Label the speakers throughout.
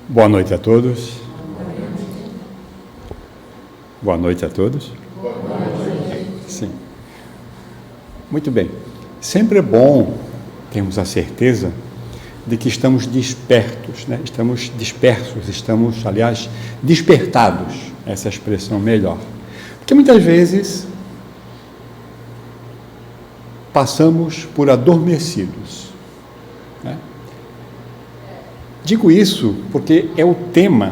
Speaker 1: Boa noite a todos. Boa noite a todos.
Speaker 2: Boa noite.
Speaker 1: Sim. Muito bem. Sempre é bom termos a certeza de que estamos despertos, né? Estamos dispersos, estamos, aliás, despertados, essa expressão melhor. Porque muitas vezes passamos por adormecidos, né? Digo isso porque é o tema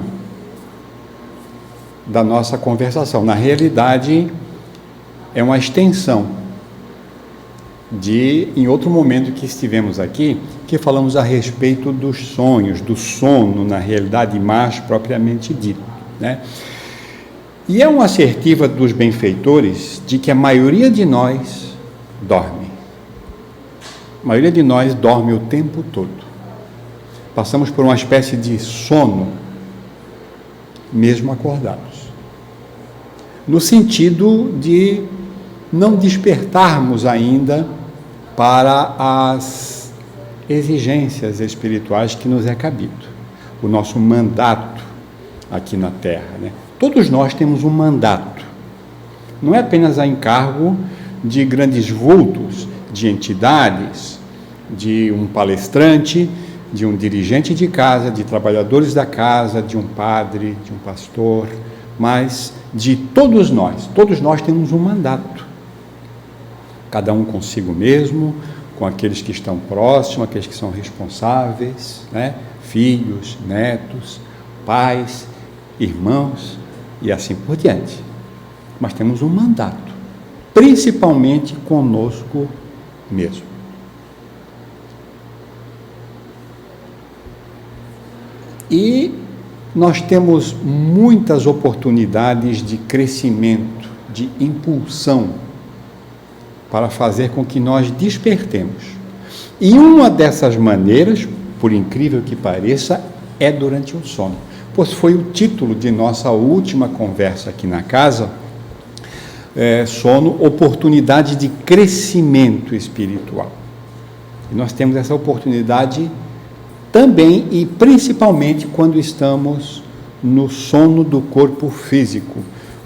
Speaker 1: da nossa conversação. Na realidade, é uma extensão em outro momento que estivemos aqui, que falamos a respeito dos sonhos, do sono, na realidade mais propriamente dito, né? E é uma assertiva dos benfeitores de que a maioria de nós dorme. A maioria de nós dorme o tempo todo. Passamos por uma espécie de sono, mesmo acordados. No sentido de não despertarmos ainda para as exigências espirituais que nos é cabido, o nosso mandato aqui na Terra, né? Todos nós temos um mandato, não é apenas a encargo de grandes vultos, de entidades, de um palestrante, de um dirigente de casa, de trabalhadores da casa, de um padre, de um pastor, mas de todos nós temos um mandato, cada um consigo mesmo, com aqueles que estão próximos, aqueles que são responsáveis, né? Filhos, netos, pais, irmãos e assim por diante. Mas temos um mandato, principalmente conosco mesmo. E nós temos muitas oportunidades de crescimento, de impulsão, para fazer com que nós despertemos. E uma dessas maneiras, por incrível que pareça, é durante o sono. Pois foi o título de nossa última conversa aqui na casa, sono, oportunidade de crescimento espiritual. E nós temos essa oportunidade também e principalmente quando estamos no sono do corpo físico,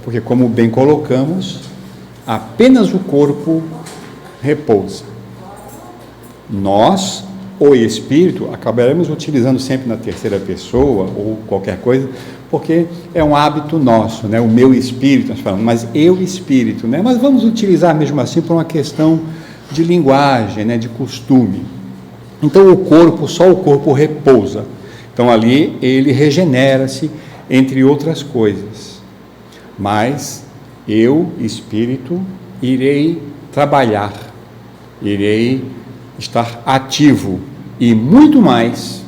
Speaker 1: porque, como bem colocamos, apenas o corpo repousa. Nós, o espírito, acabaremos utilizando sempre na terceira pessoa ou qualquer coisa, porque é um hábito nosso, né? O meu espírito, nós falamos, mas eu espírito, né? Mas vamos utilizar mesmo assim por uma questão de linguagem, né? De costume. Então só o corpo repousa. Então ali ele regenera-se, entre outras coisas. Mas eu, espírito, irei trabalhar, irei estar ativo e muito mais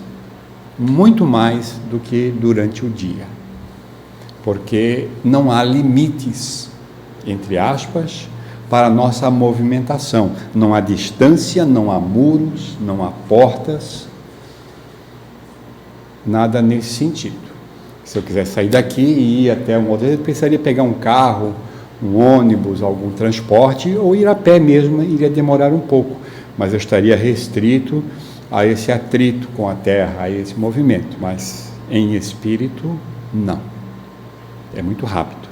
Speaker 1: do que durante o dia. Porque não há limites, entre aspas, para a nossa movimentação. Não há distância, não há muros, não há portas, nada nesse sentido. Se eu quiser sair daqui e ir até um outro, eu precisaria pegar um carro, um ônibus, algum transporte, ou ir a pé mesmo, iria demorar um pouco, mas eu estaria restrito a esse atrito com a terra, a esse movimento, mas em espírito, não. É muito rápido.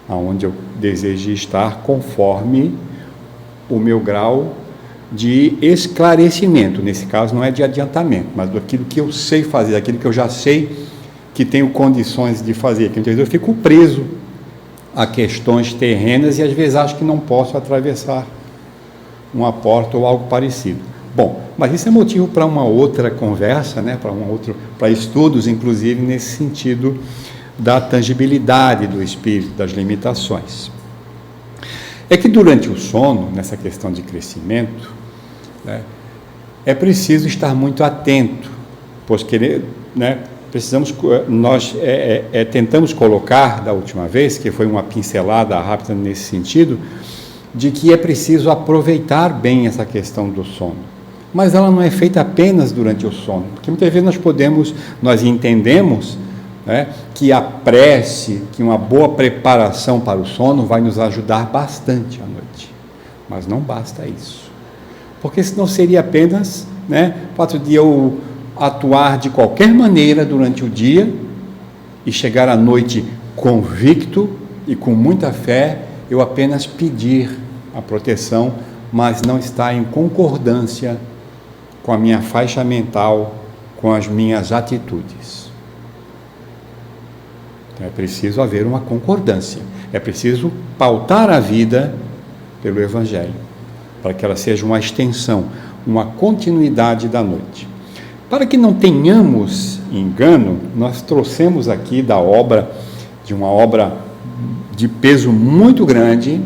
Speaker 1: Aonde eu desejo estar conforme o meu grau de esclarecimento. Nesse caso não é de adiantamento, mas daquilo que eu sei fazer, daquilo que eu já sei que tenho condições de fazer. Que eu fico preso a questões terrenas e às vezes acho que não posso atravessar uma porta ou algo parecido. Bom, mas isso é motivo para uma outra conversa, né? Para estudos, inclusive, nesse sentido da tangibilidade do espírito, das limitações. É que durante o sono, nessa questão de crescimento, né, é preciso estar muito atento, pois nós tentamos colocar da última vez, que foi uma pincelada rápida nesse sentido, de que é preciso aproveitar bem essa questão do sono. Mas ela não é feita apenas durante o sono, porque muitas vezes nós entendemos, né, que a prece, que uma boa preparação para o sono vai nos ajudar bastante à noite. Mas não basta isso. Porque senão seria apenas, né, o fato de eu atuar de qualquer maneira durante o dia e chegar à noite convicto e com muita fé, eu apenas pedir a proteção, mas não estar em concordância com a minha faixa mental, com as minhas atitudes. Então é preciso haver uma concordância, é preciso pautar a vida pelo Evangelho, para que ela seja uma extensão, uma continuidade da noite. Para que não tenhamos engano, nós trouxemos aqui de uma obra de peso muito grande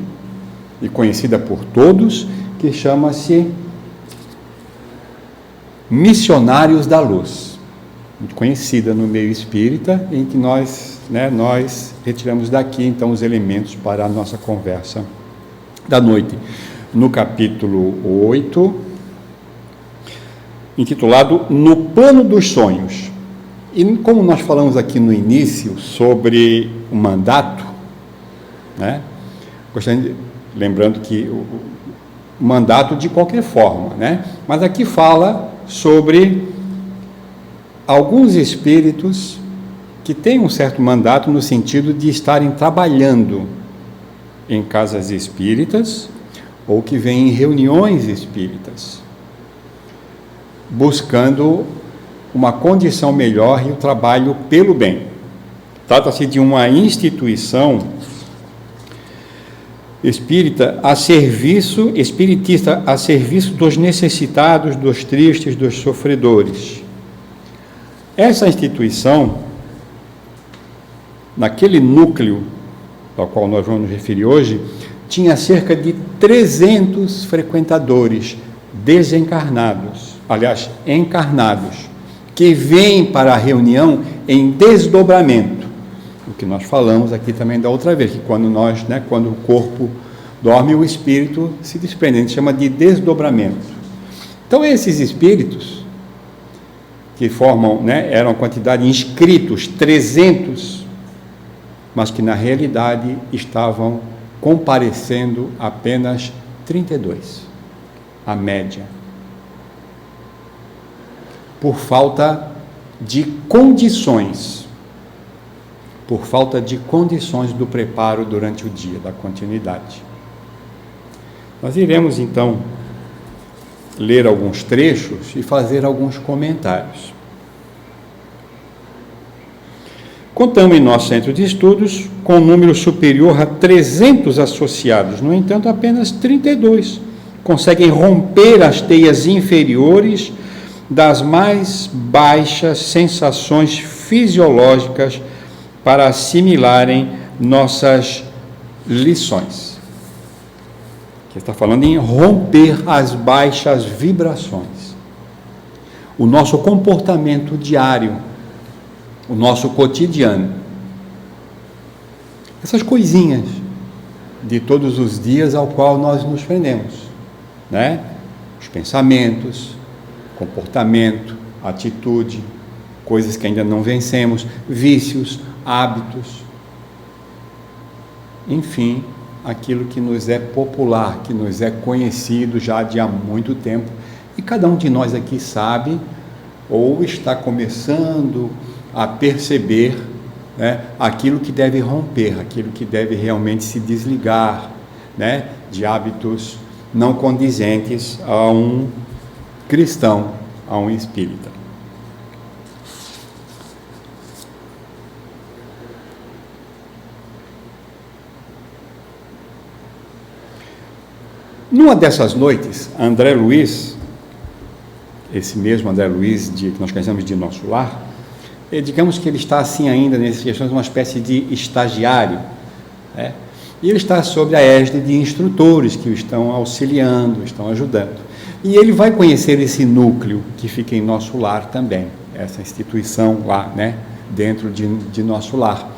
Speaker 1: e conhecida por todos, que chama-se Missionários da Luz, muito conhecida no meio espírita, em que nós retiramos daqui então os elementos para a nossa conversa da noite. No capítulo 8, intitulado No Plano dos Sonhos. E como nós falamos aqui no início sobre o mandato, lembrando que o mandato de qualquer forma, mas aqui fala sobre alguns espíritos que têm um certo mandato no sentido de estarem trabalhando em casas espíritas ou que vêm em reuniões espíritas, buscando uma condição melhor e o trabalho pelo bem. Trata-se de uma instituição espiritista a serviço dos necessitados, dos tristes, dos sofredores. Essa instituição, naquele núcleo ao qual nós vamos nos referir hoje, tinha cerca de 300 frequentadores encarnados, que vêm para a reunião em desdobramento. O que nós falamos aqui também da outra vez, que quando o corpo dorme, o espírito se desprende, a gente chama de desdobramento. Então, esses espíritos, que formam, eram a quantidade de inscritos, 300, mas que na realidade estavam comparecendo apenas 32, a média, por falta de condições do preparo durante o dia, da continuidade. Nós iremos então ler alguns trechos e fazer alguns comentários. Contamos em nosso centro de estudos com um número superior a 300 associados, no entanto, apenas 32 conseguem romper as teias inferiores das mais baixas sensações fisiológicas para assimilarem nossas lições. Aqui está falando em romper as baixas vibrações. O nosso comportamento diário, o nosso cotidiano. Essas coisinhas de todos os dias ao qual nós nos prendemos, Os pensamentos, comportamento, atitude, coisas que ainda não vencemos, vícios, hábitos, enfim, aquilo que nos é popular, que nos é conhecido já de há muito tempo, e cada um de nós aqui sabe, ou está começando a perceber, aquilo que deve romper, aquilo que deve realmente se desligar, de hábitos não condizentes a um cristão, a um espírita. Numa dessas noites, André Luiz, esse mesmo André Luiz que nós conhecemos de Nosso Lar, digamos que ele está assim ainda nessas questões, uma espécie de estagiário, e ele está sob a égide de instrutores que o estão auxiliando, estão ajudando. E ele vai conhecer esse núcleo que fica em Nosso Lar também, essa instituição lá, dentro de Nosso Lar.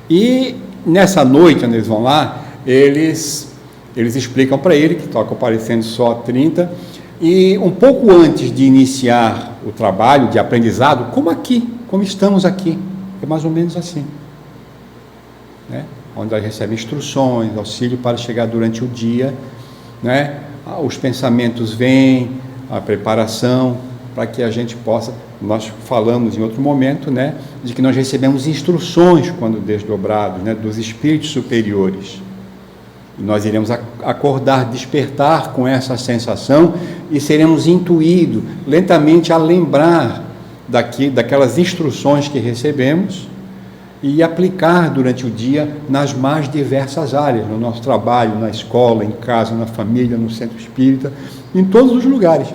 Speaker 1: E nessa noite, quando eles vão lá, eles explicam para ele que está comparecendo só 30, e um pouco antes de iniciar o trabalho de aprendizado, como estamos aqui, é mais ou menos assim, onde eles recebem instruções, auxílio para chegar durante o dia, os pensamentos vêm, a preparação para que a gente possa, nós falamos em outro momento, né, de que nós recebemos instruções quando desdobrados, né, dos espíritos superiores. E nós iremos acordar, despertar com essa sensação e seremos intuídos lentamente a lembrar daquelas instruções que recebemos e aplicar durante o dia nas mais diversas áreas, no nosso trabalho, na escola, em casa, na família, no centro espírita, em todos os lugares,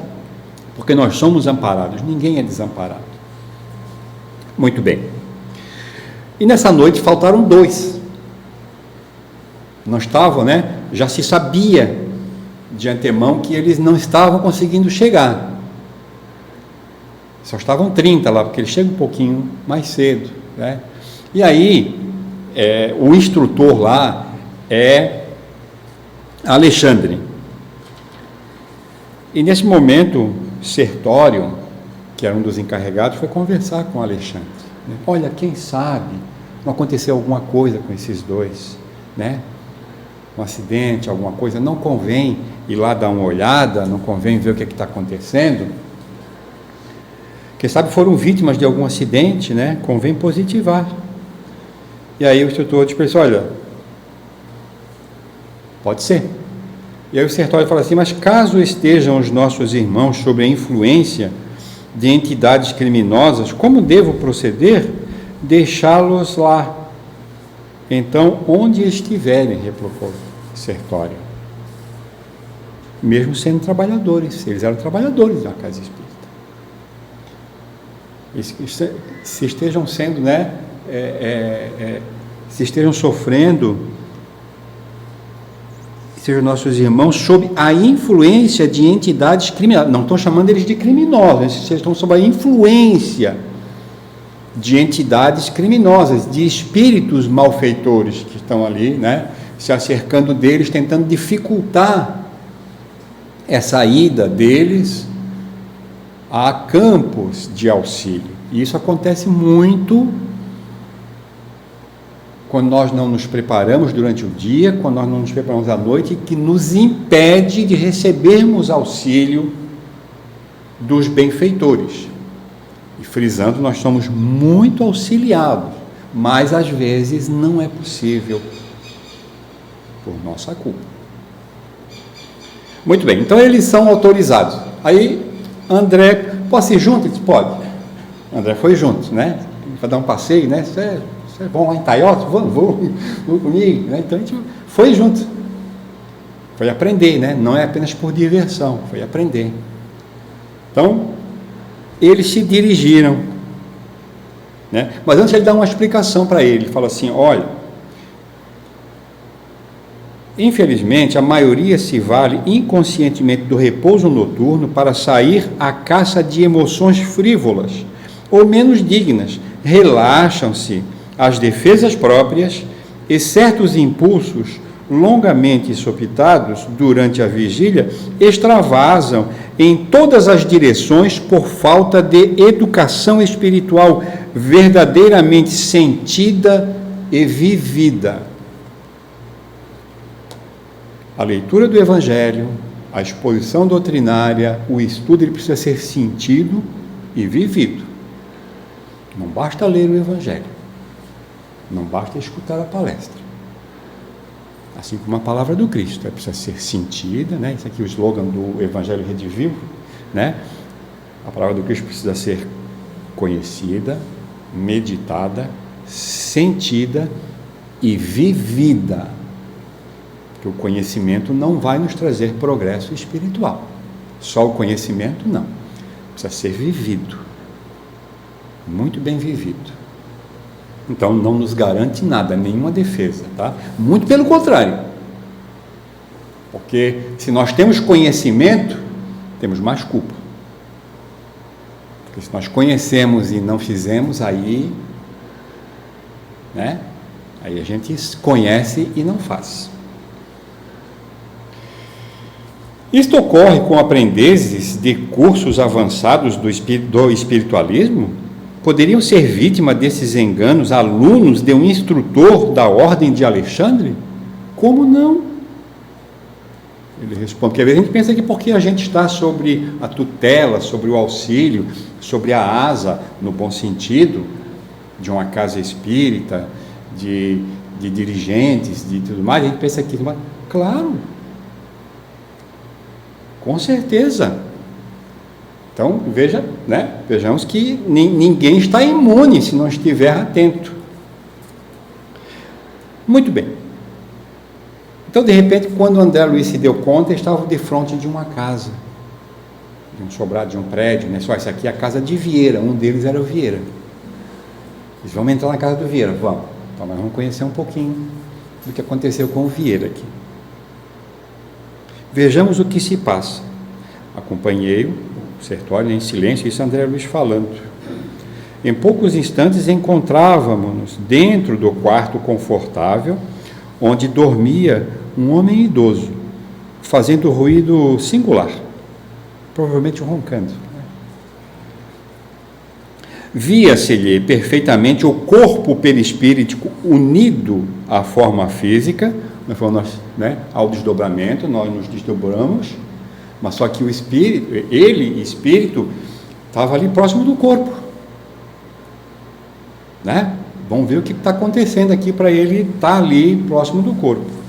Speaker 1: porque nós somos amparados, ninguém é desamparado. Muito bem. E nessa noite faltaram 2. Não estavam, né? Já se sabia de antemão que eles não estavam conseguindo chegar. Só estavam 30 lá, porque eles chegam um pouquinho mais cedo, né? E aí, o instrutor lá é Alexandre. E nesse momento, Sertório, que era um dos encarregados, foi conversar com Alexandre. Olha, quem sabe não aconteceu alguma coisa com esses 2, né? Um acidente, alguma coisa, não convém ir lá dar uma olhada, não convém ver o que está acontecendo. Quem sabe foram vítimas de algum acidente, né? Convém positivar. E aí o instrutor disse: olha, pode ser. E aí o Sertório fala assim: mas caso estejam os nossos irmãos sob a influência de entidades criminosas, como devo proceder? Deixá-los lá. Então, onde estiverem, replicou Sertório, mesmo sendo trabalhadores, eles eram trabalhadores da casa espírita. Se estejam sendo, né, se estejam sofrendo, sejam nossos irmãos sob a influência de entidades criminosas, não estão chamando eles de criminosos, eles estão sob a influência de entidades criminosas, de espíritos malfeitores que estão ali, né, se acercando deles, tentando dificultar essa ida deles a campos de auxílio. E isso acontece muito quando nós não nos preparamos durante o dia, quando nós não nos preparamos à noite, que nos impede de recebermos auxílio dos benfeitores. E frisando, nós somos muito auxiliados, mas às vezes não é possível por nossa culpa. Muito bem, então eles são autorizados. Aí André: posso ir junto? Ele disse: pode. André foi junto, né? Para dar um passeio, né? Você é bom lá em Taiota? Vamos comigo, né? Então a gente foi junto. Foi aprender, né? Não é apenas por diversão, foi aprender. Então, eles se dirigiram, né? Mas antes ele dá uma explicação para ele fala assim: olha, infelizmente a maioria se vale inconscientemente do repouso noturno para sair à caça de emoções frívolas ou menos dignas, relaxam-se às defesas próprias e certos impulsos longamente sopitados durante a vigília extravasam em todas as direções por falta de educação espiritual verdadeiramente sentida e vivida. A leitura do Evangelho, a exposição doutrinária, o estudo, ele precisa ser sentido e vivido. Não basta ler o Evangelho, não basta escutar a palestra. Assim como a palavra do Cristo, ela precisa ser sentida, né? Isso aqui é o slogan do Evangelho Redivivo, né? A palavra do Cristo precisa ser conhecida, meditada, sentida e vivida. Porque o conhecimento não vai nos trazer progresso espiritual. Só o conhecimento não. Precisa ser vivido. Muito bem vivido. Então não nos garante nada, nenhuma defesa, tá? Muito pelo contrário. Porque se nós temos conhecimento, temos mais culpa. Porque se nós conhecemos e não fizemos, aí, né? Aí a gente conhece e não faz. Isto ocorre com aprendizes de cursos avançados do espiritualismo? Poderiam ser vítima desses enganos alunos de um instrutor da Ordem de Alexandre? Como não? Ele responde, porque às vezes a gente pensa que porque a gente está sobre a tutela, sobre o auxílio, sobre a asa, no bom sentido, de uma casa espírita, de dirigentes, de tudo mais, a gente pensa que, claro, com certeza. Então, vejamos que ninguém está imune se não estiver atento. Muito bem. Então, de repente, quando o André Luiz se deu conta, ele estava de frente de uma casa, de um sobrado, de um prédio, né? Só, essa aqui é a casa de Vieira, um deles era o Vieira. Eles vão entrar na casa do Vieira, vamos. Então, nós vamos conhecer um pouquinho do que aconteceu com o Vieira aqui. Vejamos o que se passa. Acompanhei o Sertório em silêncio, isso é André Luiz falando. Em poucos instantes encontrávamos-nos dentro do quarto confortável, onde dormia um homem idoso, fazendo ruído singular, provavelmente roncando. Via-se-lhe perfeitamente o corpo perispíritico unido à forma física, ao desdobramento, nós nos desdobramos, mas só que o espírito, espírito, estava ali próximo do corpo. Né? Vamos ver o que está acontecendo aqui para ele estar ali próximo do corpo.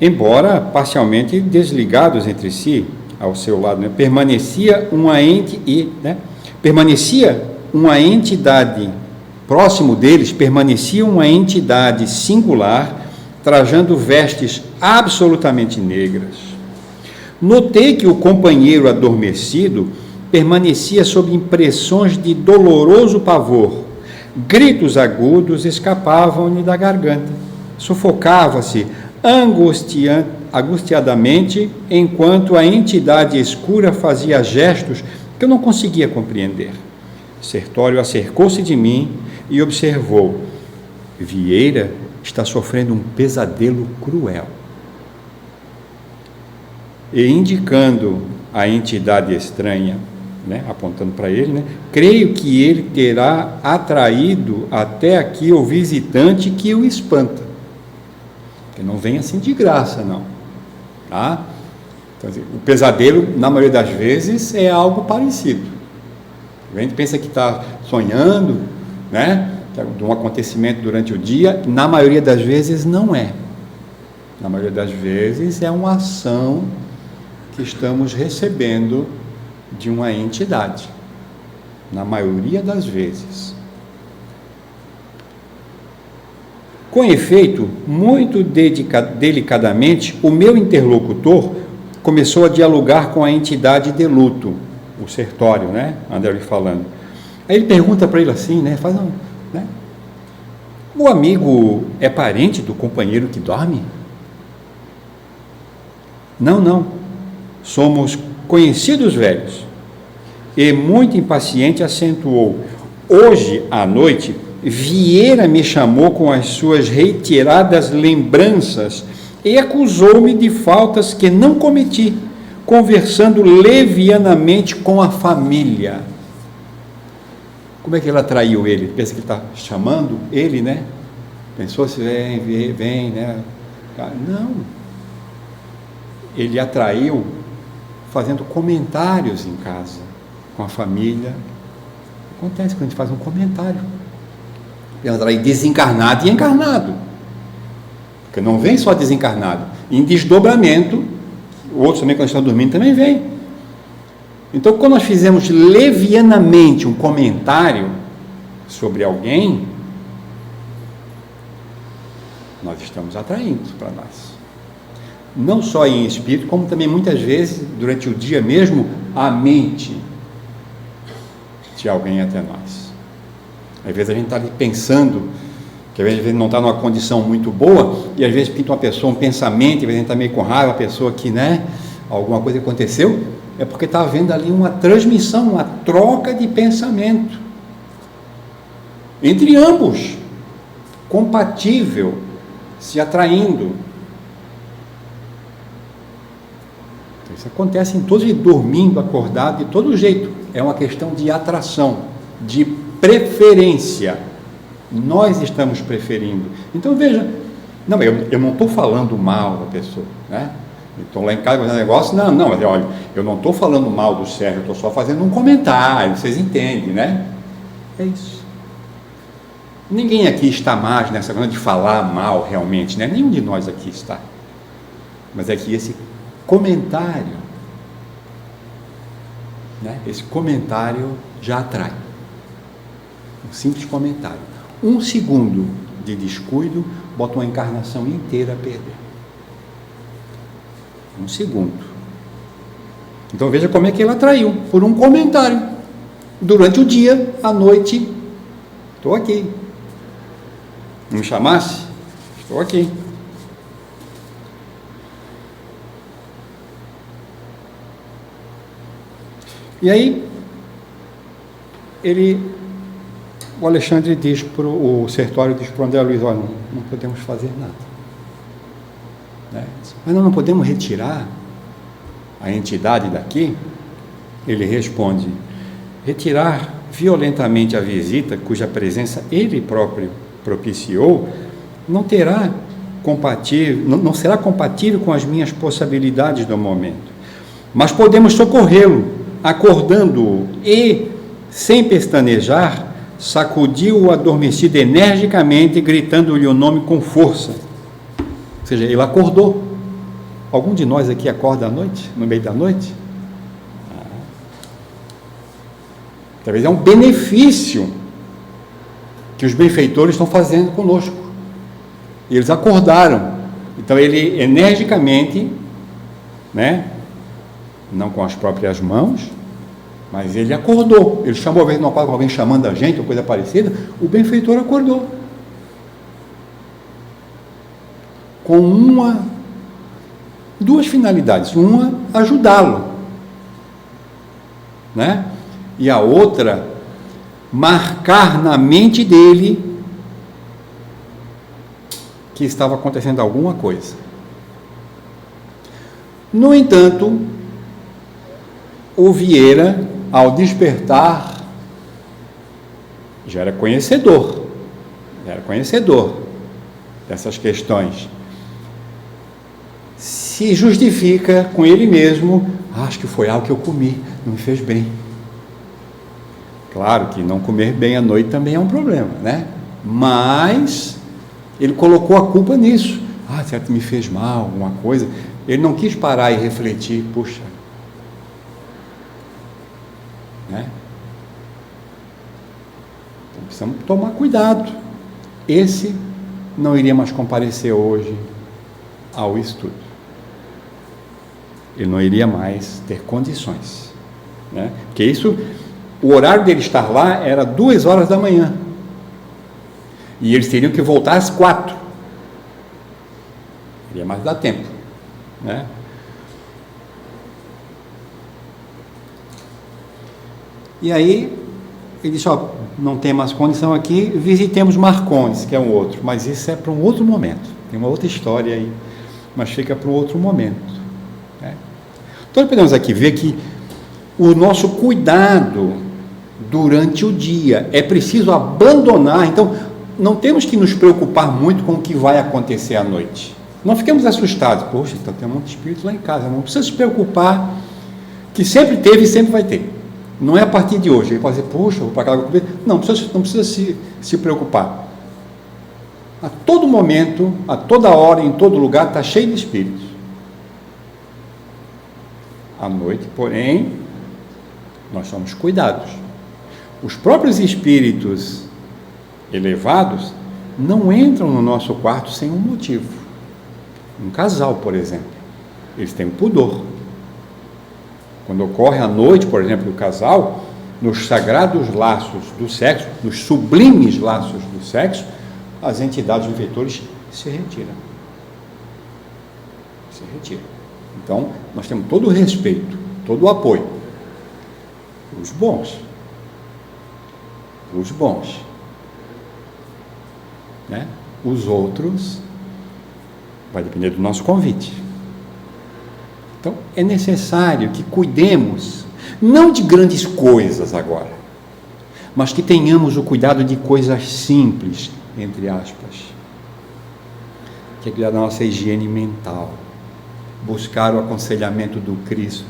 Speaker 1: Embora parcialmente desligados entre si, ao seu lado, né, permanecia uma entidade próximo deles, permanecia uma entidade singular, trajando vestes absolutamente negras. Notei que o companheiro adormecido permanecia sob impressões de doloroso pavor. Gritos agudos escapavam-lhe da garganta. Sufocava-se angustiadamente, enquanto a entidade escura fazia gestos que eu não conseguia compreender. Sertório acercou-se de mim e observou: Vieira está sofrendo um pesadelo cruel. E indicando a entidade estranha, apontando para ele, creio que ele terá atraído até aqui o visitante que o espanta. Que não vem assim de graça, não. Tá? Então, assim, o pesadelo, na maioria das vezes, é algo parecido. A gente pensa que está sonhando, de um acontecimento durante o dia, na maioria das vezes não é. Na maioria das vezes é uma ação que estamos recebendo de uma entidade, na maioria das vezes. Com efeito, muito delicadamente, o meu interlocutor começou a dialogar com a entidade de luto, o Sertório, André falando. Aí ele pergunta para ele assim, o amigo é parente do companheiro que dorme? Não, somos conhecidos velhos. E muito impaciente acentuou: hoje à noite Vieira me chamou com as suas reiteradas lembranças e acusou-me de faltas que não cometi, conversando levianamente com a família. Como é que ele atraiu ele? Pensa que ele está chamando ele, Pensou se vem, Não. Ele atraiu fazendo comentários em casa, com a família. Acontece quando a gente faz um comentário. Ele atrai desencarnado e encarnado. Porque não vem só desencarnado. Em desdobramento, outros também, quando estão dormindo, também vem. Então, quando nós fizemos levianamente um comentário sobre alguém, nós estamos atraindo para nós. Não só em espírito, como também muitas vezes, durante o dia mesmo, a mente de alguém até nós. Às vezes a gente está ali pensando, que às vezes não está numa condição muito boa, e às vezes pinta uma pessoa, um pensamento, e às vezes a gente está meio com raiva, a pessoa que, alguma coisa aconteceu, é porque está havendo ali uma transmissão, uma troca de pensamento entre ambos, compatível, se atraindo. Então, isso acontece em todos, dormindo, acordado, de todo jeito. É uma questão de atração, de preferência. Nós estamos preferindo. Então, veja, Não, eu não estou falando mal da pessoa, né? Então lá em casa fazendo negócio, não, mas olha, eu não estou falando mal do Sérgio, eu estou só fazendo um comentário, vocês entendem, né? É isso. Ninguém aqui está mais nessa coisa de falar mal realmente, né? Nenhum de nós aqui está. Mas é que esse comentário, né? Esse comentário já atrai. Um simples comentário. 1 segundo de descuido bota uma encarnação inteira a perder. 1 segundo. Então veja como é que ele atraiu, por um comentário. Durante o dia, à noite, estou aqui. Não me chamasse? Estou aqui. E aí, o Alexandre diz o Sertório diz para o André Luiz, olha, não podemos fazer nada. Né? Mas nós não podemos retirar a entidade daqui? Ele responde, retirar violentamente a visita, cuja presença ele próprio propiciou, não será compatível com as minhas possibilidades do momento. Mas podemos socorrê-lo, acordando-o e, sem pestanejar, sacudiu o adormecido energicamente, gritando-lhe o nome com força. Ou seja, ele acordou. Algum de nós aqui acorda à noite, no meio da noite? Talvez é um benefício que os benfeitores estão fazendo conosco. E eles acordaram. Então ele energicamente, né, não com as próprias mãos, mas ele acordou. Ele chamou, às vezes não acorda com alguém chamando a gente ou coisa parecida, o benfeitor acordou. Com duas finalidades. Uma, ajudá-lo, né? E a outra, marcar na mente dele que estava acontecendo alguma coisa. No entanto, o Vieira, ao despertar, já era conhecedor dessas questões. Se justifica com ele mesmo, acho que foi algo que eu comi, não me fez bem. Claro que não comer bem à noite também é um problema, né? Mas ele colocou a culpa nisso. Certo, me fez mal, alguma coisa. Ele não quis parar e refletir, puxa, né? Então precisamos tomar cuidado. Esse não iria mais comparecer hoje ao estudo. Ele não iria mais ter condições, né? Porque o horário dele estar lá era 2 horas da manhã. E eles teriam que voltar às 4. Iria mais dar tempo, né? E aí, ele disse, não tem mais condição aqui, visitemos Marcondes, que é um outro. Mas isso é para um outro momento. Tem uma outra história aí, mas fica para um outro momento. Né? Então, podemos aqui ver que o nosso cuidado durante o dia é preciso abandonar. Então, não temos que nos preocupar muito com o que vai acontecer à noite. Não fiquemos assustados. Poxa, então tem um monte de espírito lá em casa. Não precisa se preocupar, que sempre teve e sempre vai ter. Não é a partir de hoje. Ele pode dizer, poxa, vou para casa. Não precisa se preocupar. A todo momento, a toda hora, em todo lugar, está cheio de espíritos. À noite, porém, nós somos cuidados. Os próprios espíritos elevados não entram no nosso quarto sem um motivo. Um casal, por exemplo, eles têm um pudor. Quando ocorre à noite, por exemplo, o casal, nos sagrados laços do sexo, nos sublimes laços do sexo, as entidades benfeitores se retiram. Então, nós temos todo o respeito, todo o apoio. Os bons. Né? Os outros vai depender do nosso convite. Então, é necessário que cuidemos, não de grandes coisas agora, mas que tenhamos o cuidado de coisas simples, entre aspas, que é cuidar da nossa higiene mental, buscar o aconselhamento do Cristo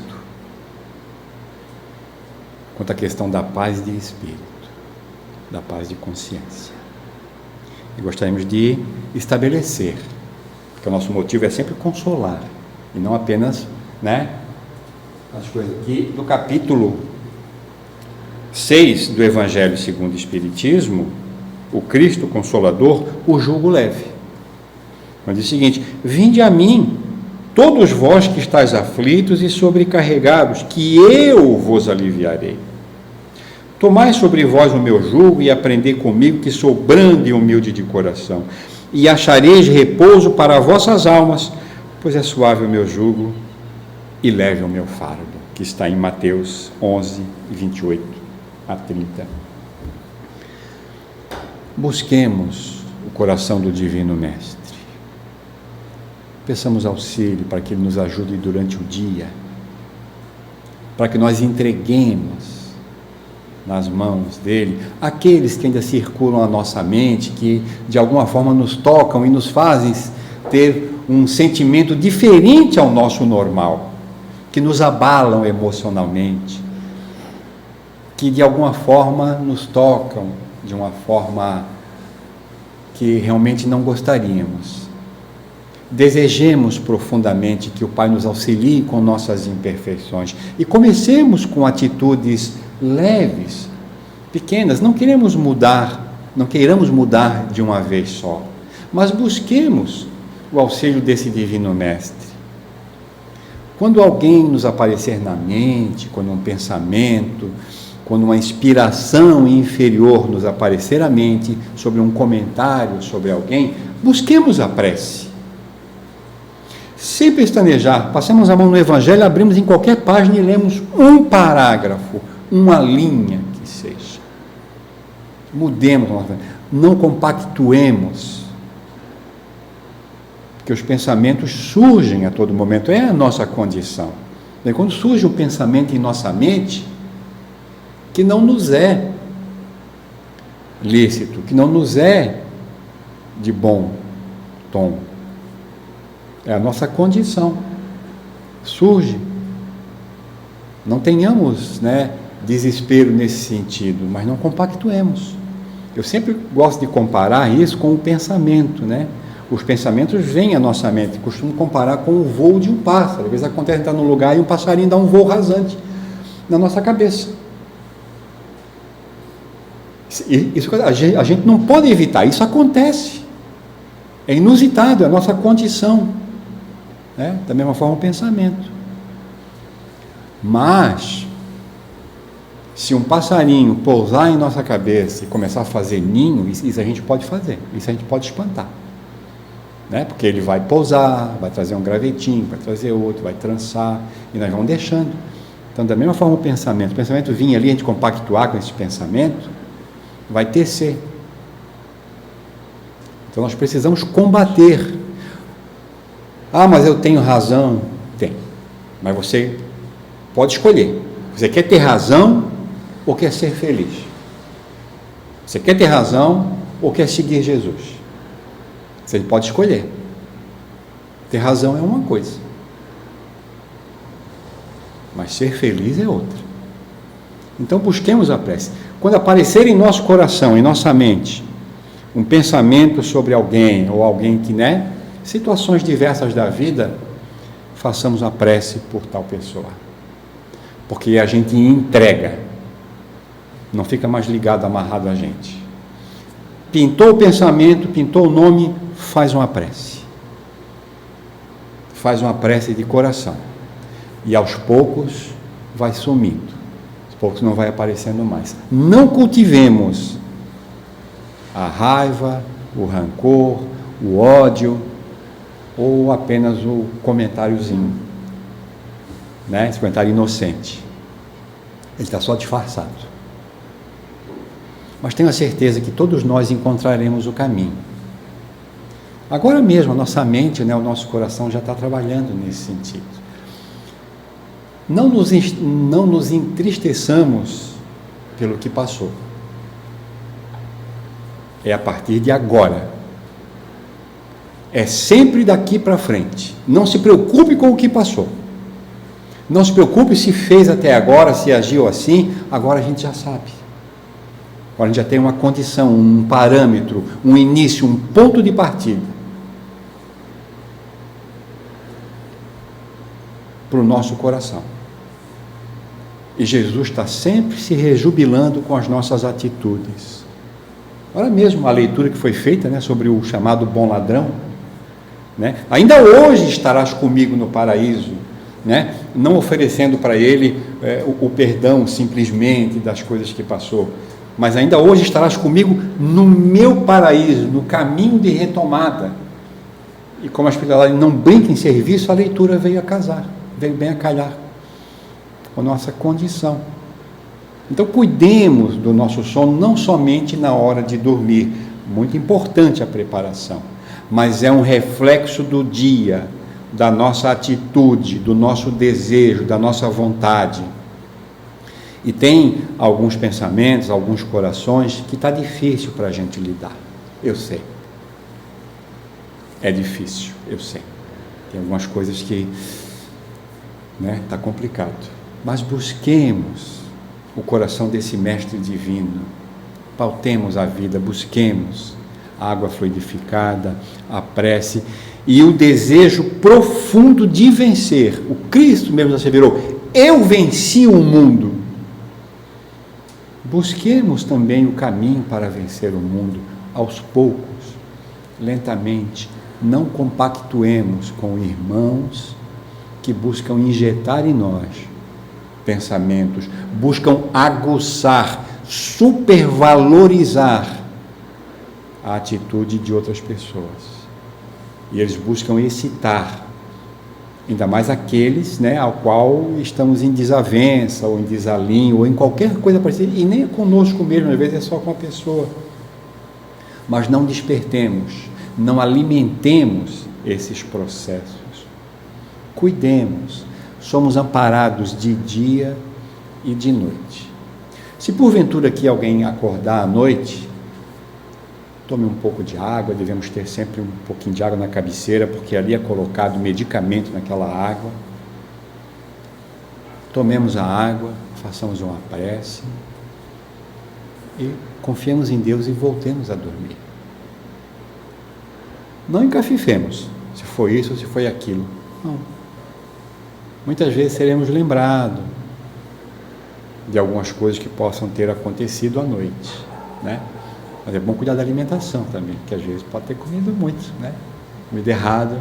Speaker 1: quanto à questão da paz de espírito, da paz de consciência. E gostaríamos de estabelecer, porque o nosso motivo é sempre consolar, e não apenas, as coisas aqui do capítulo 6 do Evangelho segundo o Espiritismo, o Cristo Consolador, o jugo leve. Mas diz o seguinte: vinde a mim, todos vós que estáis aflitos e sobrecarregados, que eu vos aliviarei. Tomai sobre vós o meu jugo e aprendei comigo, que sou brando e humilde de coração, e achareis repouso para vossas almas, pois é suave o meu jugo e leve o meu fardo, que está em Mateus 11, 28 a 30. Busquemos o coração do Divino Mestre. Peçamos auxílio para que Ele nos ajude durante o dia, para que nós entreguemos nas mãos dEle aqueles que ainda circulam a nossa mente, que de alguma forma nos tocam e nos fazem ter um sentimento diferente ao nosso normal, que nos abalam emocionalmente, que de alguma forma nos tocam de uma forma que realmente não gostaríamos. Desejemos profundamente que o Pai nos auxilie com nossas imperfeições e comecemos com atitudes leves, pequenas. Não queiramos mudar de uma vez só, mas busquemos o auxílio desse Divino Mestre. Quando alguém nos aparecer na mente, quando um pensamento, quando uma inspiração inferior nos aparecer à mente sobre um comentário sobre alguém, busquemos a prece. Sem pestanejar, passemos a mão no Evangelho, abrimos em qualquer página e lemos um parágrafo, uma linha que seja. Mudemos, não compactuemos, porque os pensamentos surgem a todo momento, é a nossa condição. E quando surge um pensamento em nossa mente, que não nos é lícito, que não nos é de bom tom, é a nossa condição, surge. Não tenhamos, desespero nesse sentido, mas não compactuemos. Eu sempre gosto de comparar isso com o pensamento, Os pensamentos vêm à nossa mente, costumo comparar com o voo de um pássaro. Às vezes acontece estar num lugar e um passarinho dá um voo rasante na nossa cabeça. Isso a gente não pode evitar, isso acontece. É inusitado, é a nossa condição. Da mesma forma o pensamento. Mas, se um passarinho pousar em nossa cabeça e começar a fazer ninho, isso a gente pode fazer, isso a gente pode espantar. Porque ele vai pousar, vai trazer um gravetinho, vai trazer outro, vai trançar, e nós vamos deixando. Então, da mesma forma o pensamento vir ali, a gente compactuar com esse pensamento, vai tecer. Então, nós precisamos combater. Ah, mas eu tenho razão. Tem. Mas você pode escolher. Você quer ter razão ou quer ser feliz? Você quer ter razão ou quer seguir Jesus? Você pode escolher. Ter razão é uma coisa, mas ser feliz é outra. Então busquemos a prece. Quando aparecer em nosso coração, em nossa mente, um pensamento sobre alguém, ou alguém que, situações diversas da vida, façamos a prece por tal pessoa. Porque a gente entrega, não fica mais ligado, amarrado a gente. Pintou o pensamento, pintou o nome, faz uma prece. Faz uma prece de coração. E aos poucos vai sumindo. Aos poucos não vai aparecendo mais. Não cultivemos a raiva, o rancor, o ódio, ou apenas o comentáriozinho, esse comentário inocente. Ele está só disfarçado. Mas tenho a certeza que todos nós encontraremos o caminho. Agora mesmo, a nossa mente, o nosso coração já está trabalhando nesse sentido. Não nos entristeçamos pelo que passou. É a partir de agora. É sempre daqui para frente. Não se preocupe com o que passou. Não se preocupe se fez até agora, se agiu assim, agora a gente já sabe. Agora a gente já tem uma condição, um parâmetro, um início, um ponto de partida para o nosso coração. E Jesus está sempre se rejubilando com as nossas atitudes. Olha mesmo a leitura que foi feita, né, sobre o chamado bom ladrão. Né? Ainda hoje estarás comigo no paraíso, né? Não oferecendo para ele o perdão simplesmente das coisas que passou, mas ainda hoje estarás comigo no meu paraíso, no caminho de retomada. E como a espiritualidade não brinca em serviço, a leitura veio a casar, veio bem a calhar com a nossa condição. Então cuidemos do nosso sono, não somente na hora de dormir, muito importante a preparação, mas é um reflexo do dia, da nossa atitude, do nosso desejo, da nossa vontade. E tem alguns pensamentos, alguns corações que está difícil para a gente lidar. Eu sei. É difícil, eu sei. Tem algumas coisas que está complicado. Mas busquemos o coração desse Mestre Divino. Pautemos a vida, busquemos a água fluidificada, a prece e o desejo profundo de vencer. O Cristo mesmo asseverou: eu venci o mundo. Busquemos também o caminho para vencer o mundo, aos poucos, lentamente. Não compactuemos com irmãos que buscam injetar em nós pensamentos, buscam aguçar, supervalorizar a atitude de outras pessoas. E eles buscam excitar, ainda mais aqueles, ao qual estamos em desavença, ou em desalinho, ou em qualquer coisa parecida, e nem é conosco mesmo, às vezes é só com a pessoa. Mas não despertemos, não alimentemos esses processos. Cuidemos, somos amparados de dia e de noite. Se porventura aqui alguém acordar à noite, tome um pouco de água, devemos ter sempre um pouquinho de água na cabeceira, porque ali é colocado medicamento naquela água. Tomemos a água, façamos uma prece e confiemos em Deus e voltemos a dormir. Não encafifemos, se foi isso ou se foi aquilo. Não. Muitas vezes seremos lembrados de algumas coisas que possam ter acontecido à noite, Mas é bom cuidar da alimentação também, porque às vezes pode ter comido muito, comido errado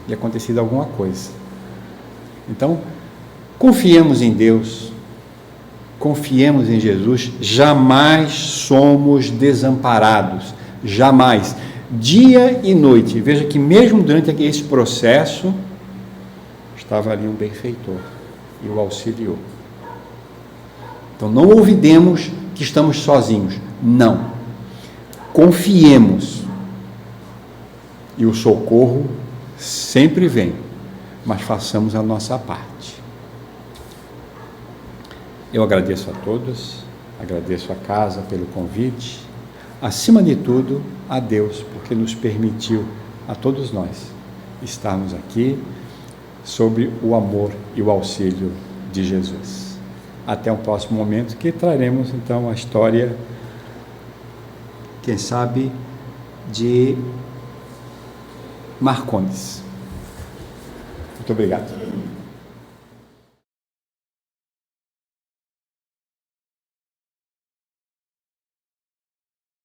Speaker 1: e acontecido alguma coisa. Então, confiemos em Deus, confiemos em Jesus, jamais somos desamparados, jamais, dia e noite. Veja que mesmo durante esse processo, estava ali um benfeitor e o auxiliou. Então, não olvidemos que estamos sozinhos, não. Confiemos, e o socorro sempre vem, mas façamos a nossa parte. Eu agradeço a todos, agradeço a casa pelo convite, acima de tudo a Deus, porque nos permitiu, a todos nós, estarmos aqui sobre o amor e o auxílio de Jesus. Até um próximo momento, que traremos então a história, quem sabe, de Marcondes. Muito obrigado.